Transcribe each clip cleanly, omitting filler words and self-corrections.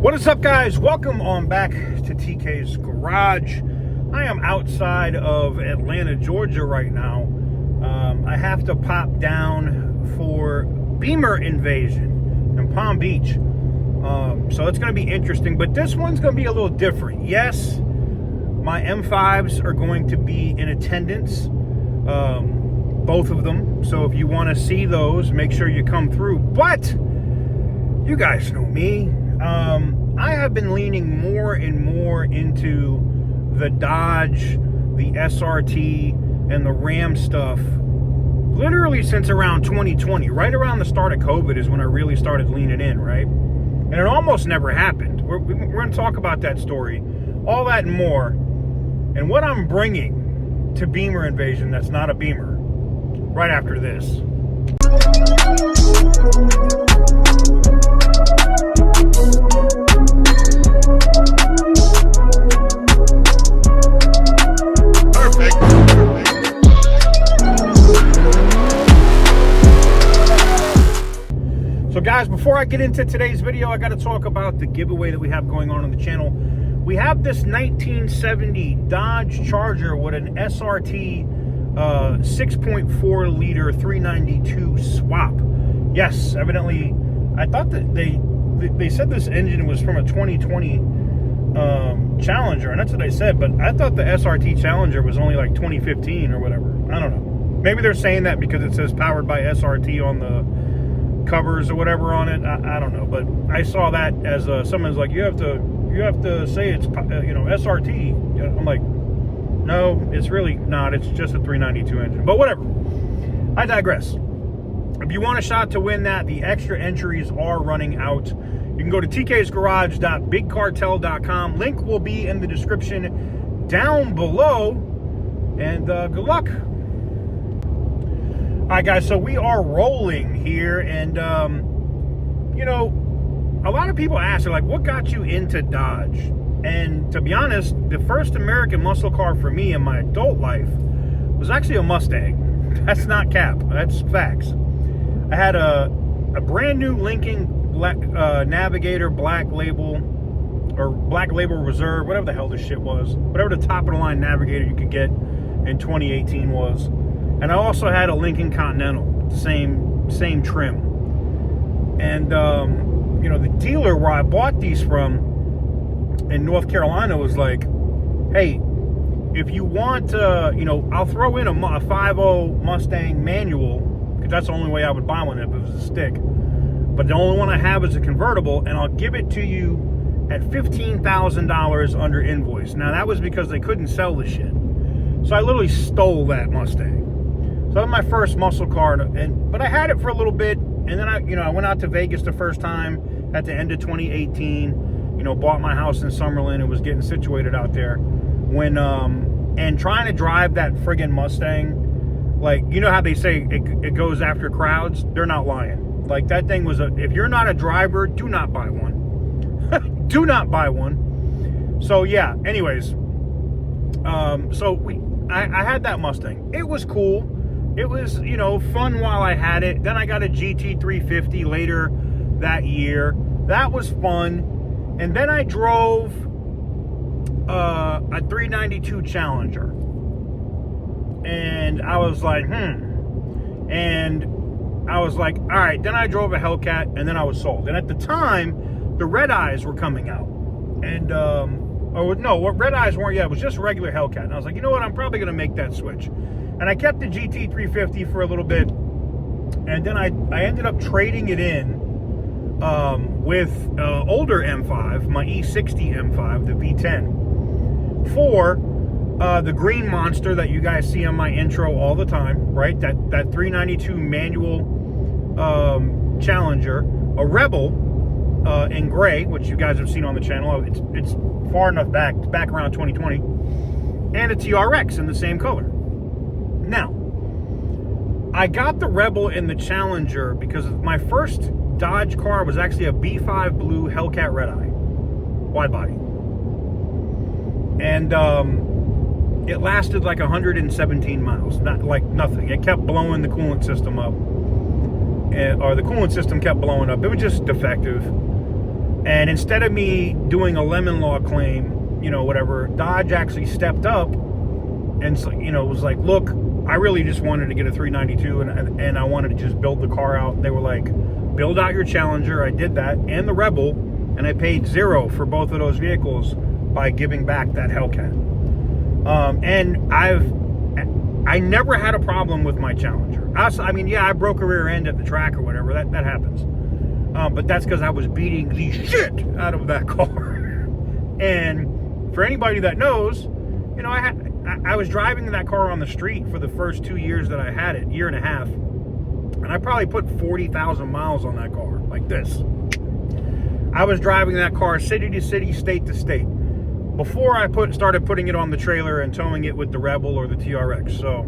What is up, guys? Welcome on back to TK's Garage. I am outside of Atlanta, Georgia right now. I have to pop down for Bimmer invasion in Palm Beach. So it's going to be interesting, but this one's going to be a little different. Yes, my M5s are going to be in attendance, both of them. So if you want to see those, make sure you come through. But you guys know me. I have been leaning more and more into the Dodge, the SRT, and the Ram stuff literally since around 2020. Right around the start of COVID is when I really started leaning in, right? And it almost never happened. We're going to talk about that story, all that and more, and what I'm bringing to Bimmer Invasion that's not a Bimmer right after this. So guys, before I get into today's video, I got to talk about the giveaway that we have going on the channel. We have this 1970 Dodge Charger with an SRT 6.4 liter 392 swap. Yes, evidently, I thought that they said this engine was from a 2020 Challenger, and that's what they said, but I thought the SRT Challenger was only like 2015 or whatever. I don't know. Maybe they're saying that because it says powered by SRT on the covers or whatever on it. I don't know, but I saw that as someone's like, you have to say it's SRT. I'm like, no, it's really not. It's just a 392 engine, but whatever. I digress. If you want a shot to win that, the extra entries are running out. You can go to tk'sgarage.bigcartel.com. Link will be in the description down below, and good luck. All right, guys, so we are rolling here, and, a lot of people ask, like, what got you into Dodge? And to be honest, the first American muscle car for me in my adult life was actually a Mustang. That's not cap. That's facts. I had a brand new Lincoln Navigator Black Label, or Black Label Reserve, whatever the hell this shit was. Whatever the top of the line Navigator you could get in 2018 was. And I also had a Lincoln Continental, same trim. And, the dealer where I bought these from in North Carolina was like, hey, if you want, I'll throw in a 5.0 Mustang manual, because that's the only way I would buy one if it was a stick. But the only one I have is a convertible, and I'll give it to you at $15,000 under invoice. Now, that was because they couldn't sell the shit. So I literally stole that Mustang. So that was my first muscle car, but I had it for a little bit, and then I went out to Vegas the first time at the end of 2018. Bought my house in Summerlin and was getting situated out there. And trying to drive that friggin' Mustang, like, how they say it goes after crowds? They're not lying. Like, that thing was if you're not a driver, do not buy one. Do not buy one. So yeah, anyways, I had that Mustang. It was cool. It was, fun while I had it. Then I got a GT350 later that year. That was fun. And then I drove a 392 Challenger. And I was like, And I was like, all right. Then I drove a Hellcat, and then I was sold. And at the time, the Red Eyes were coming out. And, Red Eyes weren't yet. It was just regular Hellcat. And I was like, you know what? I'm probably going to make that switch. And I kept the GT350 for a little bit. And then I ended up trading it in with older M5, my E60 M5, the V10, for the green monster that you guys see on my intro all the time, right? That 392 manual Challenger, a Rebel in gray, which you guys have seen on the channel. It's far enough back, it's back around 2020, and a TRX in the same color. Now, I got the Rebel and the Challenger because my first Dodge car was actually a B5 blue Hellcat Red Eye, wide body. And it lasted like 117 miles, not like nothing. It kept blowing the coolant system up. or the coolant system kept blowing up. It was just defective. And instead of me doing a lemon law claim, you know, whatever, Dodge actually stepped up and, you know, was like, look, I really just wanted to get a 392 and I wanted to just build the car out. They were like, build out your Challenger. I did that, and the Rebel, and I paid $0 for both of those vehicles by giving back that Hellcat. And I never had a problem with my Challenger. I mean, yeah, I broke a rear end at the track or whatever. That happens. But that's because I was beating the shit out of that car. And for anybody that knows, you know, I was driving that car on the street for the first 2 years that I had it, year and a half. And I probably put 40,000 miles on that car, like this. I was driving that car city to city, state to state, before I started putting it on the trailer and towing it with the Rebel or the TRX. So,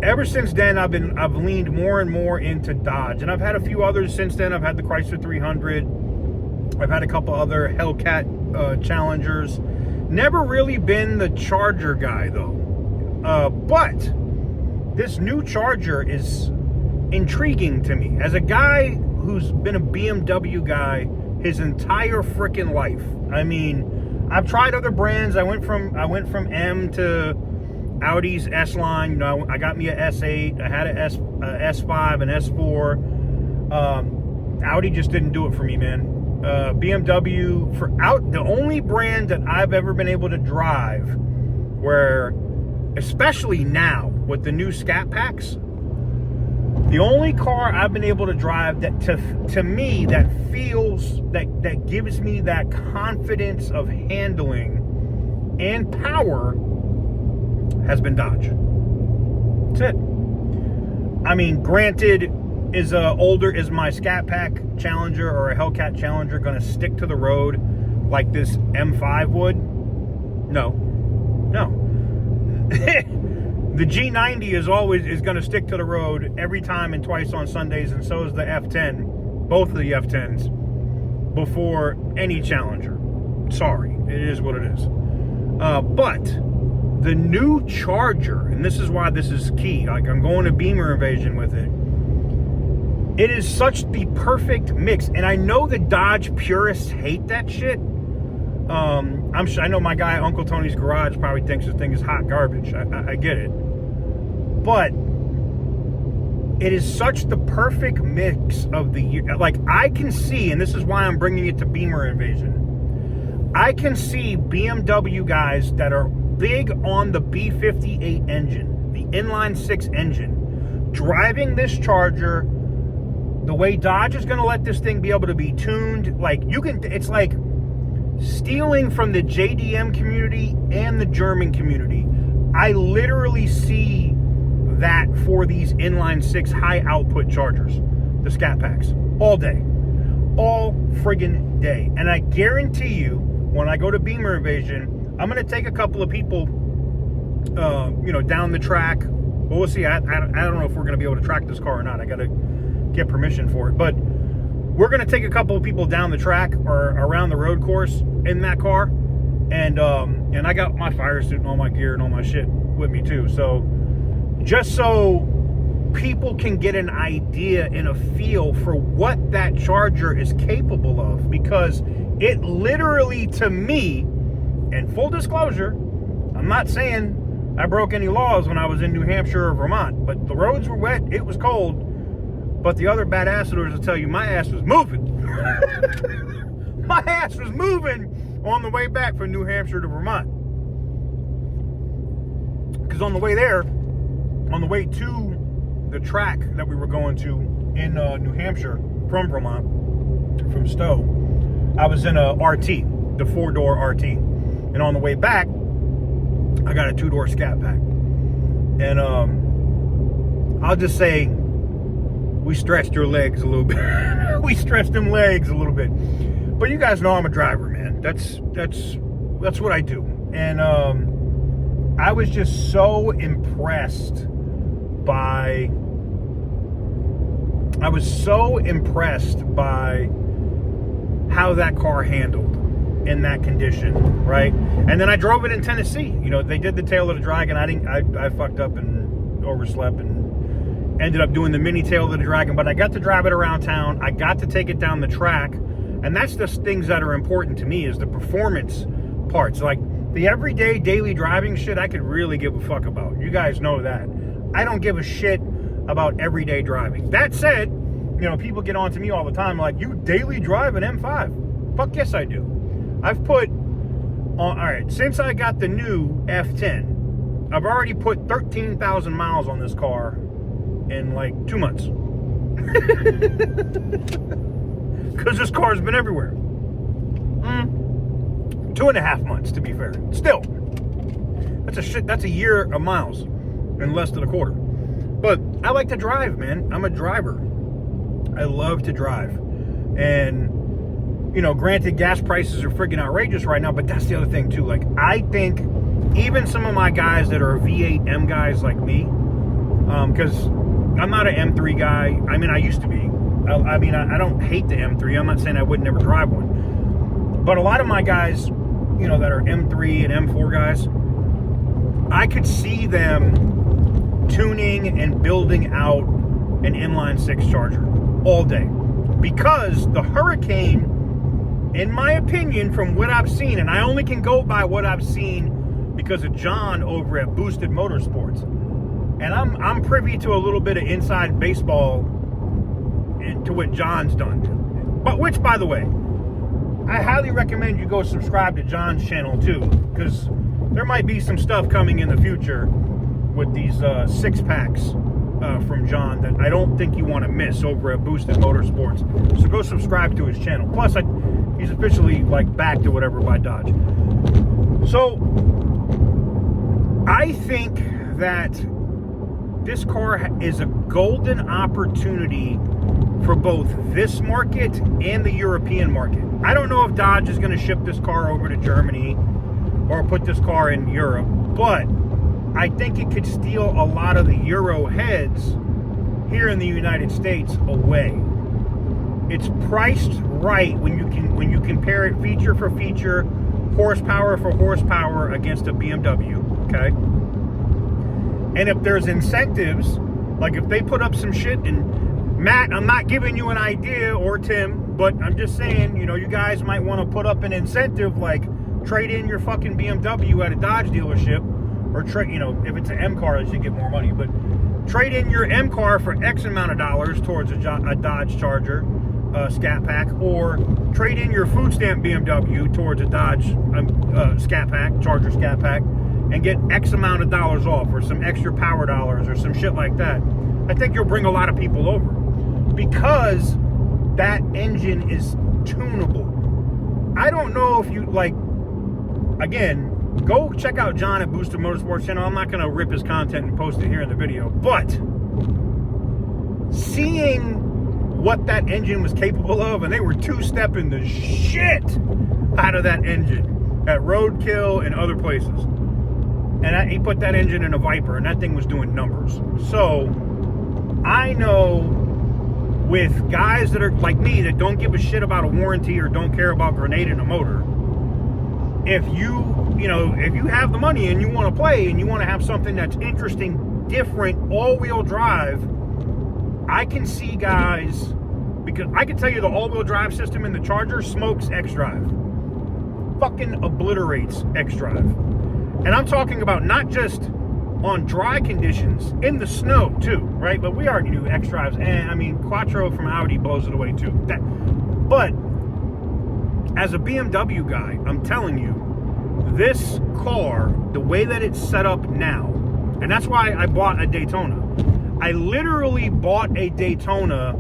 ever since then, I've leaned more and more into Dodge, and I've had a few others since then. I've had the Chrysler 300. I've had a couple other Hellcat Challengers. Never really been the Charger guy though. But this new Charger is intriguing to me as a guy who's been a BMW guy his entire freaking life. I mean, I've tried other brands. I went from M to Audi's S line. You know, I got me a S8. I had a S5 and S4. Audi just didn't do it for me, man. BMW the only brand that I've ever been able to drive, where, especially now with the new SCATPACks, the only car I've been able to drive that to me that feels that gives me that confidence of handling and power has been Dodge. That's it. I mean, granted, is my SCATPACK Challenger or a Hellcat Challenger going to stick to the road like this M5 would? No. The G90 is going to stick to the road every time and twice on Sundays, and so is the F10, both of the F10s, before any Challenger. Sorry, it is what it is. But the new Charger, and this is why this is key, like I'm going to Bimmer Invasion with it. It is such the perfect mix, and I know the Dodge purists hate that shit. I know my guy Uncle Tony's Garage probably thinks this thing is hot garbage. I get it, but it is such the perfect mix of the year. Like, I can see, and this is why I'm bringing it to Bimmer Invasion, I can see BMW guys that are big on the B58 engine, the inline 6 engine, driving this Charger the way Dodge is going to let this thing be able to be tuned. Like, it's like stealing from the JDM community and the German community. I literally see that for these inline 6 high output Chargers, the SCATPACks, all day, all friggin' day. And I guarantee you, when I go to Bimmer Invasion, I'm going to take a couple of people, you know, down the track. Well, we'll see. I don't know if we're going to be able to track this car or not. I got to get permission for it, but we're going to take a couple of people down the track or around the road course in that car, and I got my fire suit and all my gear and all my shit with me too, so just so people can get an idea and a feel for what that Charger is capable of, because it literally, to me, and full disclosure, I'm not saying I broke any laws when I was in New Hampshire or Vermont, but the roads were wet, it was cold. But the other badassers will tell you my ass was moving. My ass was moving on the way back from New Hampshire to Vermont. Because on the way there, on the way to the track that we were going to in New Hampshire from Vermont, from Stowe, I was in a RT, the 4-door RT. And on the way back, I got a 2-door SCATPACK. And I'll just say, we stretched your legs a little bit. We stretched them legs a little bit. But you guys know I'm a driver, man. That's what I do. And I was just so impressed by how that car handled in that condition, right? And then I drove it in Tennessee. You know, they did the tail of the dragon. I fucked up and overslept and Ended up doing the mini tail of the Dragon, but I got to drive it around town. I got to take it down the track. And that's the things that are important to me, is the performance parts. Like the everyday, daily driving shit, I could really give a fuck about. You guys know that. I don't give a shit about everyday driving. That said, you know, people get on to me all the time like, you daily drive an M5. Fuck yes, I do. I've put on, all right, since I got the new F10, I've already put 13,000 miles on this car in like 2 months. Because this car's been everywhere. 2.5 months, to be fair. Still, that's a year of miles in less than a quarter. But I like to drive, man. I'm a driver. I love to drive. And, you know, granted, gas prices are freaking outrageous right now, but that's the other thing too. Like, I think even some of my guys that are V8 M guys like me, because I'm not an M3 guy. I mean, I used to be. I mean, I don't hate the M3. I'm not saying I would never drive one. But a lot of my guys, you know, that are M3 and M4 guys, I could see them tuning and building out an inline 6 charger all day. Because the Hurricane, in my opinion, from what I've seen, and I only can go by what I've seen because of John over at Boosted Motorsports, and I'm privy to a little bit of inside baseball into what John's done. But which, by the way, I highly recommend you go subscribe to John's channel too, because there might be some stuff coming in the future with these 6-packs from John that I don't think you want to miss over at Boosted Motorsports. So go subscribe to his channel. Plus, he's officially like back to whatever by Dodge. So I think that this car is a golden opportunity for both this market and the European market. I don't know if Dodge is going to ship this car over to Germany or put this car in Europe, but I think it could steal a lot of the Euro heads here in the United States away. It's priced right when you compare it feature for feature, horsepower for horsepower against a BMW, okay? And if there's incentives, like if they put up some shit, and Matt, I'm not giving you an idea, or Tim, but I'm just saying, you know, you guys might want to put up an incentive, like trade in your fucking BMW at a Dodge dealership, or trade, you know, if it's an M car, you should get more money, but trade in your M car for X amount of dollars towards a Dodge Charger, SCATPACK, or trade in your food stamp BMW towards a Dodge SCATPACK, Charger SCATPACK, and get X amount of dollars off, or some extra power dollars, or some shit like that. I think you'll bring a lot of people over, because that engine is tunable. I don't know if you, like, again, go check out John at Boosted Motorsports channel. I'm not going to rip his content and post it here in the video, but seeing what that engine was capable of, and they were two-stepping the shit out of that engine at Roadkill and other places. And he put that engine in a Viper, and that thing was doing numbers. So I know with guys that are like me that don't give a shit about a warranty or don't care about grenading a motor, if you have the money and you want to play and you want to have something that's interesting, different, all-wheel drive, I can see guys, because I can tell you the all-wheel drive system in the Charger smokes X-Drive. Fucking obliterates X-Drive. And I'm talking about not just on dry conditions, in the snow too, right? But we already knew X-Drives, and I mean, Quattro from Audi blows it away too. But as a BMW guy, I'm telling you, this car, the way that it's set up now, and that's why I bought a Daytona. I literally bought a Daytona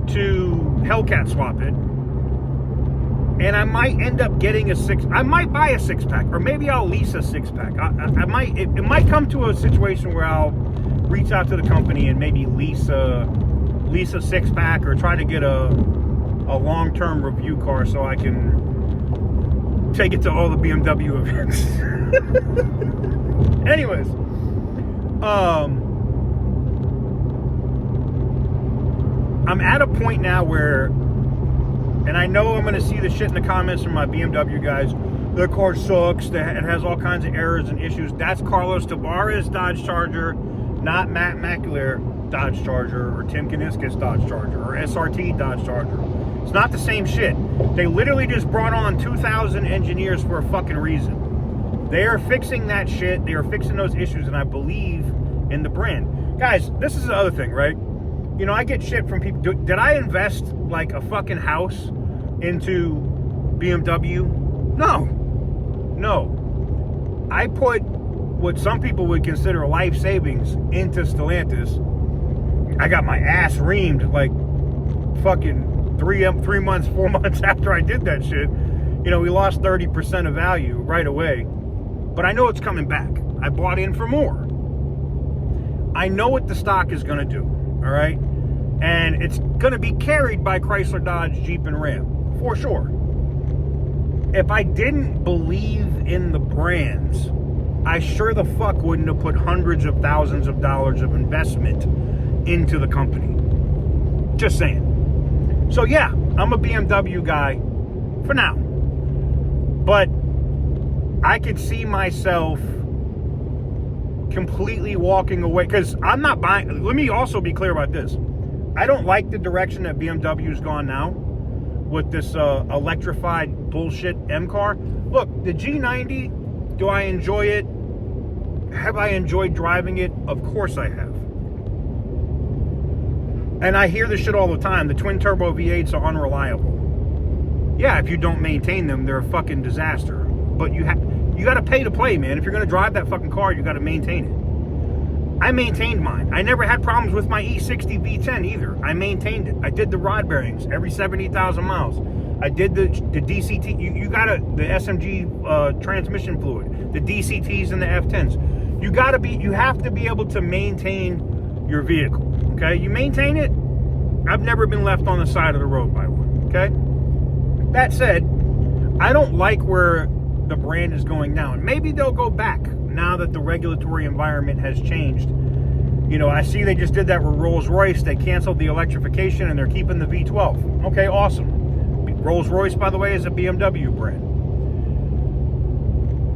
to Hellcat swap it, and I might end up getting I might buy a 6-pack, or maybe I'll lease a 6-pack. It might come to a situation where I'll reach out to the company and maybe lease a 6-pack, or try to get a long-term review car so I can take it to all the BMW events. Anyways, I'm at a point now where, and I know I'm going to see the shit in the comments from my BMW guys, the car sucks, it has all kinds of errors and issues. That's Carlos Tavares Dodge Charger, not Matt McAleer. Dodge Charger or Tim Kuniskis Dodge Charger or SRT Dodge Charger. It's not the same shit. They literally just brought on 2,000 engineers for a fucking reason. They are fixing that shit. They are fixing those issues, and I believe in the brand. Guys, this is the other thing, right? You know, I get shit from people. Did I invest like a fucking house into BMW? No. I put what some people would consider life savings into Stellantis. I got my ass reamed like fucking 4 months after I did that shit. You know, we lost 30% of value right away. But I know it's coming back. I bought in for more. I know what the stock is going to do, all right? And it's going to be carried by Chrysler, Dodge, Jeep, and Ram, for sure. If I didn't believe in the brands, I sure the fuck wouldn't have put hundreds of thousands of dollars of investment into the company. Just saying. So yeah, I'm a BMW guy for now. But I could see myself completely walking away, because I'm not buying. Let me also be clear about this. I don't like the direction that BMW's gone now with this electrified bullshit M car. Look, the G90, do I enjoy it? Have I enjoyed driving it? Of course I have. And I hear this shit all the time. The twin turbo V8s are unreliable. Yeah, if you don't maintain them, they're a fucking disaster. But you got to pay to play, man. If you're going to drive that fucking car, you got to maintain it. I maintained mine. I never had problems with my E60 V10 either. I maintained it. I did the rod bearings every 70,000 miles. I did the DCT. You got the SMG transmission fluid, the DCTs and the F10s. You have to be able to maintain your vehicle. Okay, you maintain it. I've never been left on the side of the road by one. Okay. That said, I don't like where the brand is going now, and maybe they'll go back now that the regulatory environment has changed. You know, I see they just did that with Rolls-Royce. They canceled the electrification and they're keeping the V12. Okay, awesome. Rolls-Royce, by the way, is a BMW brand.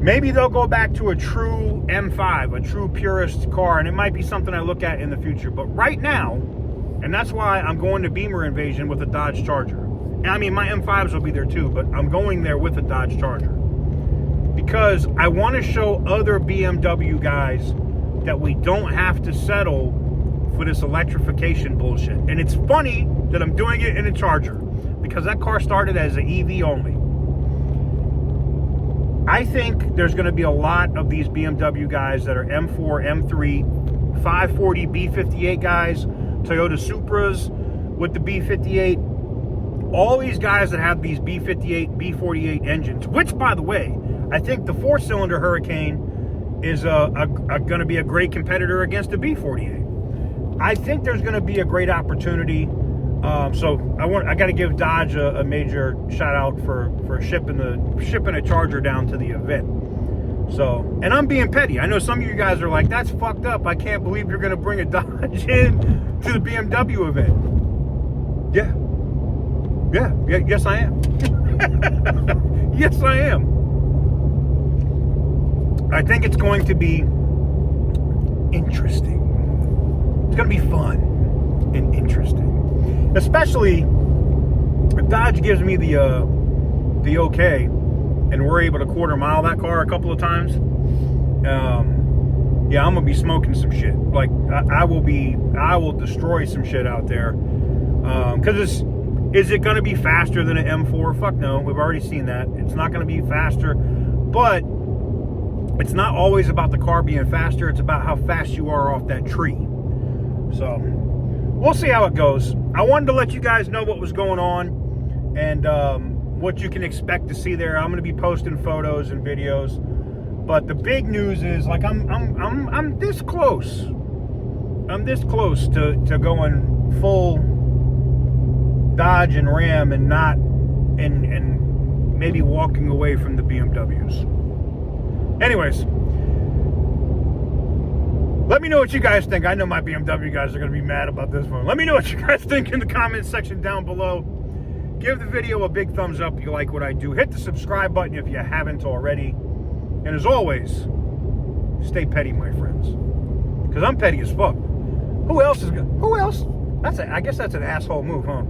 Maybe they'll go back to a true M5, a true purist car, and it might be something I look at in the future. But right now, and that's why I'm going to Bimmer Invasion with a Dodge Charger. And I mean, my M5s will be there too, but I'm going there with a Dodge Charger. Because I want to show other BMW guys that we don't have to settle for this electrification bullshit. And it's funny that I'm doing it in a Charger, because that car started as an EV only. I think there's going to be a lot of these BMW guys that are M4, M3, 540 B58 guys, Toyota Supras with the B58. All these guys that have these B58, B48 engines, which, by the way, I think the 4-cylinder Hurricane is going to be a great competitor against the B48. I think there's going to be a great opportunity. So I got to give Dodge a major shout out for shipping a Charger down to the event. So, and I'm being petty. I know some of you guys are like, that's fucked up. I can't believe you're going to bring a Dodge in to the BMW event. Yeah, yes I am. Yes I am. I think it's going to be interesting. It's going to be fun and interesting. Especially if Dodge gives me the okay and we're able to quarter mile that car a couple of times. Yeah, I'm going to be smoking some shit. Like, I will destroy some shit out there. Because is it going to be faster than an M4? Fuck no. We've already seen that. It's not going to be faster. But it's not always about the car being faster. It's about how fast you are off that tree. So, we'll see how it goes. I wanted to let you guys know what was going on and what you can expect to see there. I'm going to be posting photos and videos. But the big news is, like, I'm this close. I'm this close to going full Dodge and Ram and not and maybe walking away from the BMWs. Anyways, let me know what you guys think. I know my BMW guys are going to be mad about this one. Let me know what you guys think in the comments section down below. Give the video a big thumbs up if you like what I do. Hit the subscribe button if you haven't already. And as always, stay petty, my friends. Because I'm petty as fuck. Who else is good? Who else? I guess that's an asshole move, huh?